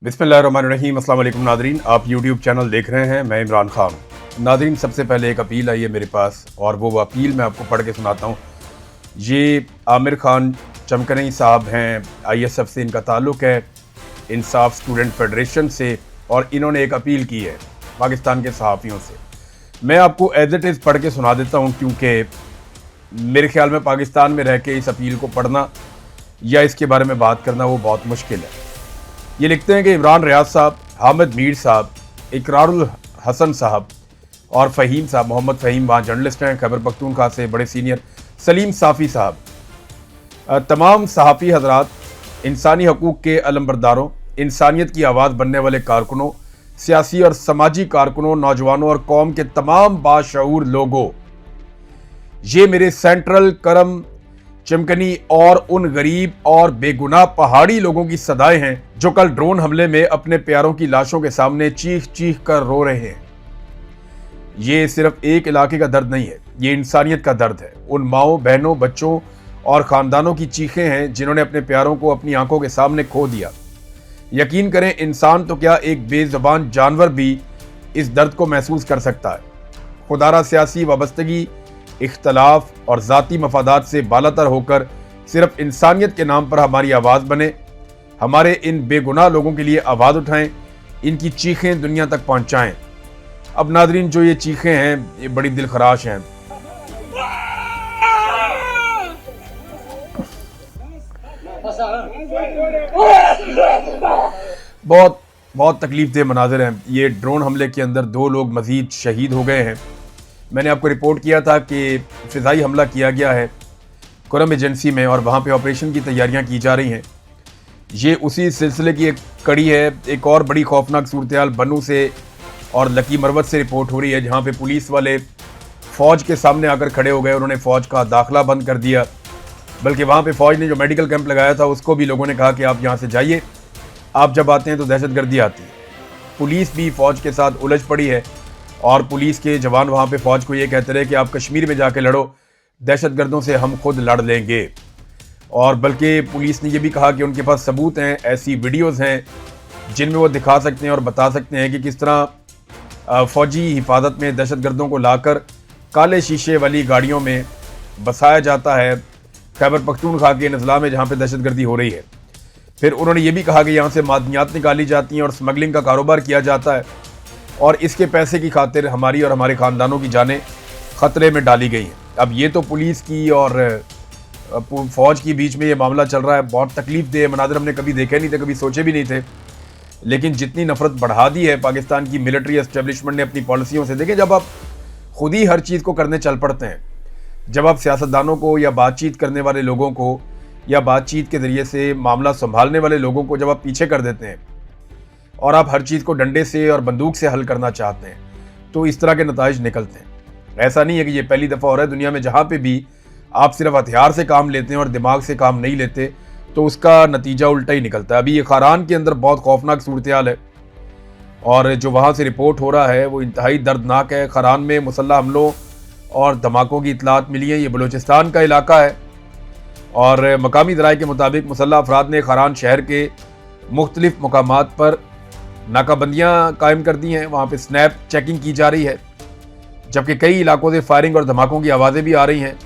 बिस्मिल्लाहिर्रहमानिर्रहीम। अस्सलाम वालेकुम नादरीन, आप यूट्यूब चैनल देख रहे हैं, मैं इमरान खान। नादरीन, सबसे पहले एक अपील आई है मेरे पास और वो अपील मैं आपको पढ़ के सुनाता हूँ। ये आमिर खान चमकनई साहब हैं, ISF से इनका ताल्लुक़ है, इंसाफ स्टूडेंट फेडरेशन से, और इन्होंने एक अपील की है पाकिस्तान के सहाफ़ियों से। मैं आपको एज इट इज़ पढ़ के सुना देता हूँ, क्योंकि मेरे ख्याल में पाकिस्तान में रह के इस अपील को पढ़ना या इसके बारे में बात करना वो बहुत मुश्किल है। ये लिखते हैं कि इमरान रियाज साहब, हामिद मीर साहब, इकरारुल हसन साहब और फ़हीम साहब, मोहम्मद फ़हीम वहाँ जर्नलिस्ट हैं खैबर पख्तूनख्वा से, बड़े सीनियर, सलीम साफ़ी साहब, तमाम सहाफ़ी हजरात, इंसानी हकूक़ के अलंबरदारों, इंसानियत की आवाज़ बनने वाले कारकुनों, सियासी और समाजी कारकुनों, नौजवानों और कौम के तमाम बाशऊर लोगों, ये मेरे सेंट्रल करम चमकनी और उन गरीब और बेगुनाह पहाड़ी लोगों की सदाएं हैं जो कल ड्रोन हमले में अपने प्यारों की लाशों के सामने चीख चीख कर रो रहे हैं। ये सिर्फ एक इलाके का दर्द नहीं है, ये इंसानियत का दर्द है। उन माओं, बहनों, बच्चों और ख़ानदानों की चीखें हैं जिन्होंने अपने प्यारों को अपनी आंखों के सामने खो दिया। यकीन करें, इंसान तो क्या, एक बेज़बान जानवर भी इस दर्द को महसूस कर सकता है। खुदारा सियासी वाबस्तगी, इख्तलाफ और ज़ाती मफादात से बालातर होकर सिर्फ इंसानियत के नाम पर हमारी आवाज़ बने, हमारे इन बेगुनाह लोगों के लिए आवाज़ उठाएं, इनकी चीखें दुनिया तक पहुंचाएं। अब नादरीन, जो ये चीखें हैं ये बड़ी दिलखराश हैं। बहुत बहुत तकलीफ दे मनाजिर हैं। ये ड्रोन हमले के अंदर 2 लोग मजीद शहीद हो गए हैं। मैंने आपको रिपोर्ट किया था कि फ़िज़ाई हमला किया गया है कुरम एजेंसी में और वहाँ पे ऑपरेशन की तैयारियाँ की जा रही हैं। ये उसी सिलसिले की एक कड़ी है। एक और बड़ी खौफनाक सूरत-ए-हाल बनू से और लकी मरवत से रिपोर्ट हो रही है, जहाँ पे पुलिस वाले फ़ौज के सामने आकर खड़े हो गए। उन्होंने फ़ौज का दाखिला बंद कर दिया, बल्कि वहाँ पे फ़ौज ने जो मेडिकल कैंप लगाया था उसको भी लोगों ने कहा कि आप यहाँ से जाइए, आप जब आते हैं तो दहशतगर्दी आती है। पुलिस भी फ़ौज के साथ उलझ पड़ी है और पुलिस के जवान वहाँ पे फ़ौज को ये कहते रहे कि आप कश्मीर में जाके लड़ो, दहशतगर्दों से हम खुद लड़ लेंगे। और बल्कि पुलिस ने ये भी कहा कि उनके पास सबूत हैं, ऐसी वीडियोज़ हैं जिनमें वो दिखा सकते हैं और बता सकते हैं कि किस तरह फ़ौजी हिफाजत में दहशतगर्दों को लाकर काले शीशे वाली गाड़ियों में बसाया जाता है खैबर पख्तूनख्वा के नज़ला में, जहाँ पर दहशतगर्दी हो रही है। फिर उन्होंने ये भी कहा कि यहाँ से मादनियात निकाली जाती हैं और स्मगलिंग का कारोबार किया जाता है और इसके पैसे की खातिर हमारी और हमारे ख़ानदानों की जानें ख़तरे में डाली गई हैं। अब ये तो पुलिस की और फ़ौज के बीच में ये मामला चल रहा है। बहुत तकलीफ़ दे मनाज़र हमने कभी देखे नहीं थे, कभी सोचे भी नहीं थे। लेकिन जितनी नफ़रत बढ़ा दी है पाकिस्तान की मिलिट्री एस्टेब्लिशमेंट ने अपनी पॉलिसियों से, देखें, जब आप खुद ही हर चीज़ को करने चल पड़ते हैं, जब आप सियासतदानों को या बातचीत करने वाले लोगों को या बातचीत के ज़रिए से मामला संभालने वाले लोगों को जब आप पीछे कर देते हैं और आप हर चीज़ को डंडे से और बंदूक से हल करना चाहते हैं, तो इस तरह के नताइज निकलते हैं। ऐसा नहीं है कि ये पहली दफ़ा हो रहा है। दुनिया में जहाँ पे भी आप सिर्फ हथियार से काम लेते हैं और दिमाग से काम नहीं लेते, तो उसका नतीजा उल्टा ही निकलता है। अभी ये खारान के अंदर बहुत खौफनाक सूरत-ए-हाल है और जो वहाँ से रिपोर्ट हो रहा है वो इंतहाई दर्दनाक है। खारान में मुसल्लह हमलों और धमाकों की इतलात मिली है। ये बलूचिस्तान का इलाका है और मकामी ज़राए के मुताबिक मुसल्लह अफराद ने खारान शहर के मुख्तलिफ मकामात पर नाकाबंदियाँ कायम कर दी हैं। वहाँ पे स्नैप चेकिंग की जा रही है, जबकि कई इलाकों से फायरिंग और धमाकों की आवाज़ें भी आ रही हैं।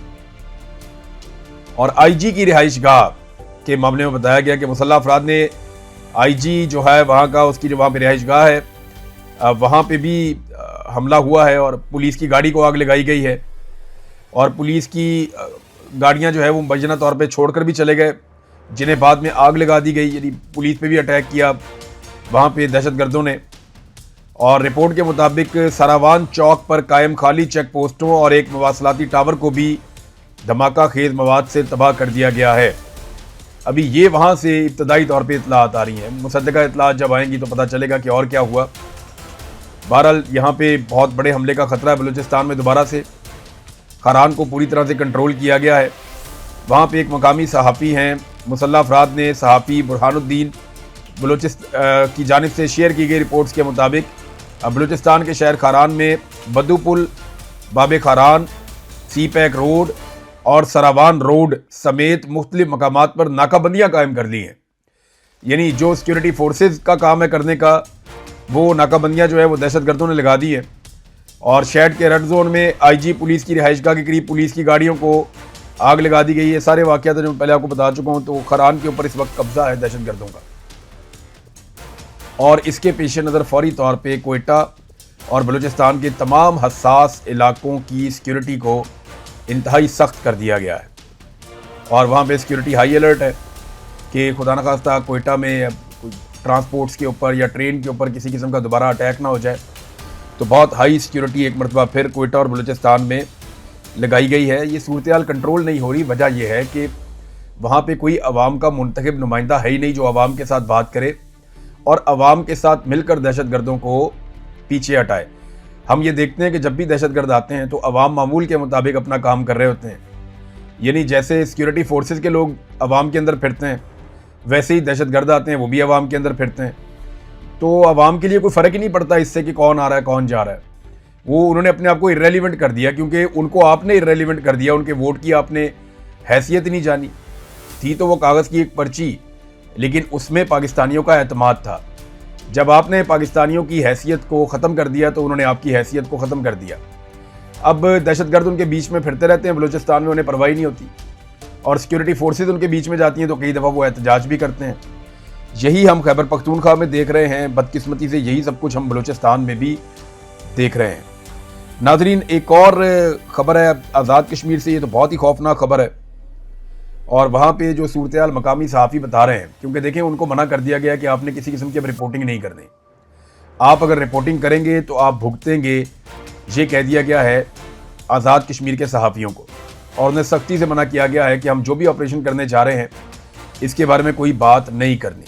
और IG की रिहाइश गाह के मामले में बताया गया कि मुसल्लह अफराद ने IG जो है वहाँ का, उसकी जो वहाँ पर रिहाइश गाह है, वहाँ पे भी हमला हुआ है और पुलिस की गाड़ी को आग लगाई गई है और पुलिस की गाड़ियाँ जो है वो मुबैना तौर पर छोड़ कर भी चले गए, जिन्हें बाद में आग लगा दी गई। यानी पुलिस पे भी अटैक किया वहाँ पे दहशतगर्दों ने। और रिपोर्ट के मुताबिक सरावान चौक पर कायम खाली चेक पोस्टों और एक मवासलाती टावर को भी धमाका खेज मवाद से तबाह कर दिया गया है। अभी ये वहाँ से इब्तदाई तौर पे इतलात आ रही हैं, मुसद्दका इतलात जब आएंगी तो पता चलेगा कि और क्या हुआ। बहरहाल यहाँ पे बहुत बड़े हमले का ख़तरा है। बलूचिस्तान में दोबारा से खारान को पूरी तरह से कंट्रोल किया गया है। वहाँ पे एक मकामी सहाफ़ी हैं, मुसल्लह अफराद ने सहाफ़ी बुरहानुद्दीन बलूचिस्तान की जानिब से शेयर की गई रिपोर्ट्स के मुताबिक बलूचिस्तान के शहर खारान में बदुपुल, बाबे खारान, सी पैक रोड और सरावान रोड समेत मुख्तलिफ मकामात पर नाकाबंदियाँ कायम कर ली हैं। यानी जो सिक्योरिटी फोर्सेज का काम है करने का, वो नाकाबंदियां जो है वो दहशतगर्दों ने लगा दी है। और शहर के रेड जोन में आईजी पुलिस की रिहाइशगाह के करीब पुलिस की गाड़ियों को आग लगा दी गई है। सारे वाक़यात जो पहले आपको बता चुका हूँ। तो खरान के ऊपर इस वक्त कब्जा है दहशतगर्दों का, और इसके पेश नज़र फौरी तौर पर कोयटा और बलूचिस्तान के तमाम हसास इलाकों की सिक्योरिटी को इंतहाई सख्त कर दिया गया है। और वहाँ पे सिक्योरिटी हाई अलर्ट है कि खुदा न खास्ता कोयटा में ट्रांसपोर्ट्स के ऊपर या ट्रेन के ऊपर किसी किस्म का दोबारा अटैक ना हो जाए। तो बहुत हाई सिक्योरिटी एक मरतबा फिर कोयटा और बलूचिस्तान में लगाई गई है। ये सूरत हाल कंट्रोल नहीं हो रही। वजह यह है कि वहाँ पे कोई अवाम का मुंतखब नुमाइंदा है ही नहीं जो अवाम के साथ बात करे और अवाम के साथ मिलकर दहशतगर्दों को पीछे हटाए। हम ये देखते हैं कि जब भी दहशतगर्द आते हैं तो अवाम मामूल के मुताबिक अपना काम कर रहे होते हैं। यानी जैसे सिक्योरिटी फोर्सेस के लोग अवाम के अंदर फिरते हैं, वैसे ही दहशतगर्द आते हैं, वो भी अवाम के अंदर फिरते हैं। तो अवाम के लिए कोई फ़र्क ही नहीं पड़ता इससे कि कौन आ रहा है कौन जा रहा है। वो उन्होंने अपने आप को इर्रेलीवेंट कर दिया, क्योंकि उनको आपने इर्रेलीवेंट कर दिया। उनके वोट की आपने हैसियत ही नहीं जानी। थी तो वो कागज़ की एक पर्ची, लेकिन उसमें पाकिस्तानियों का एतमाद था। जब आपने पाकिस्तानियों की हैसियत को ख़त्म कर दिया तो उन्होंने आपकी हैसियत को ख़त्म कर दिया। अब दहशतगर्द उनके बीच में फिरते रहते हैं बलूचिस्तान में, उन्हें परवाही नहीं होती। और सिक्योरिटी फोर्सेज उनके बीच में जाती हैं तो कई दफ़ा वो एहतजाज भी करते हैं। यही हम खैबर पख्तूनख्वा में देख रहे हैं। बदकिस्मती से यही सब कुछ हम बलूचिस्तान में भी देख रहे हैं। नाजरीन, एक और ख़बर है आज़ाद कश्मीर से। ये तो बहुत ही खौफनाक खबर है। और वहाँ पे जो सूरत हाल मकामी सहाफ़ी बता रहे हैं, क्योंकि देखें उनको मना कर दिया गया कि आपने किसी किस्म की अब रिपोर्टिंग नहीं करनी। आप अगर रिपोर्टिंग करेंगे तो आप भुगतेंगे, ये कह दिया गया है आज़ाद कश्मीर के सहाफ़ियों को। और उन्हें सख्ती से मना किया गया है कि हम जो भी ऑपरेशन करने जा रहे हैं इसके बारे में कोई बात नहीं करनी।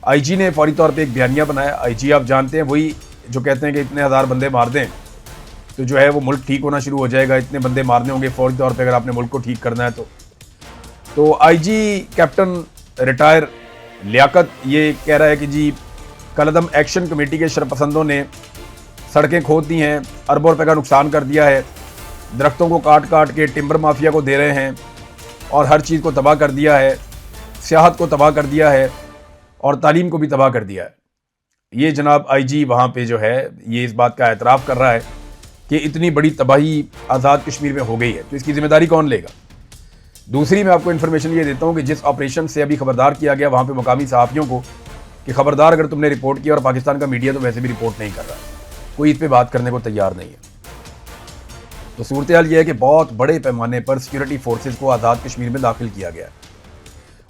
आईजी ने फौरी तौर पे एक बयानिया बनाया। आईजी आप जानते हैं वही जो कहते हैं कि इतने हज़ार बंदे मार दें तो जो है वो मुल्क ठीक होना शुरू हो जाएगा। इतने बंदे मारने होंगे फौरी तौर पे अगर आपने मुल्क को ठीक करना है तो आईजी कैप्टन रिटायर लियाकत ये कह रहा है कि जी कलदम एक्शन कमेटी के शरपसंदों ने सड़कें खोद दी हैं, अरबों रुपए का नुकसान कर दिया है, दरख्तों को काट काट के टिम्बर माफिया को दे रहे हैं और हर चीज़ को तबाह कर दिया है, सियाहत को तबाह कर दिया है और तालीम को भी तबाह कर दिया है। ये जनाब आईजी वहाँ पे जो है ये इस बात का एतराफ़ कर रहा है कि इतनी बड़ी तबाही आज़ाद कश्मीर में हो गई है, तो इसकी ज़िम्मेदारी कौन लेगा। दूसरी मैं आपको इन्फॉर्मेशन ये देता हूँ कि जिस ऑपरेशन से अभी खबरदार किया गया वहाँ पे मुकामी सहाफ़ियों को कि खबरदार अगर तुमने रिपोर्ट किया, और पाकिस्तान का मीडिया तो वैसे भी रिपोर्ट नहीं कर रहा, कोई इस पर बात करने को तैयार नहीं है। तो सूरत हाल ये है कि बहुत बड़े पैमाने पर सिक्योरिटी फोर्सेज को आज़ाद कश्मीर में दाखिल किया गया है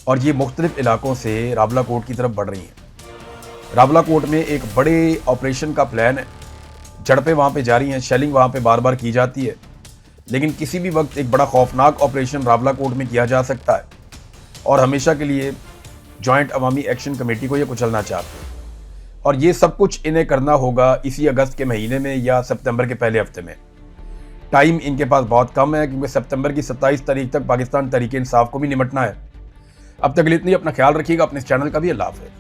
और ये मुख्तलिफ इलाकों से रावलाकोट की तरफ बढ़ रही हैं। रावलाकोट में एक बड़े ऑपरेशन का प्लान है, झड़पें वहाँ पे जारी हैं, शेलिंग वहाँ पे बार बार की जाती है, लेकिन किसी भी वक्त एक बड़ा खौफनाक ऑपरेशन रावलाकोट में किया जा सकता है और हमेशा के लिए जॉइंट अवामी एक्शन कमेटी को ये कुचलना चाहते हैं। और ये सब कुछ इन्हें करना होगा इसी अगस्त के महीने में या सितंबर के पहले हफ्ते में। टाइम इनके पास बहुत कम है क्योंकि सितंबर की 27 तारीख तक पाकिस्तान तहरीक इंसाफ को भी निमटना है। अब तक इतनी, अपना ख्याल रखिएगा, अपने इस चैनल का भी अल्लाह हाफ़िज़।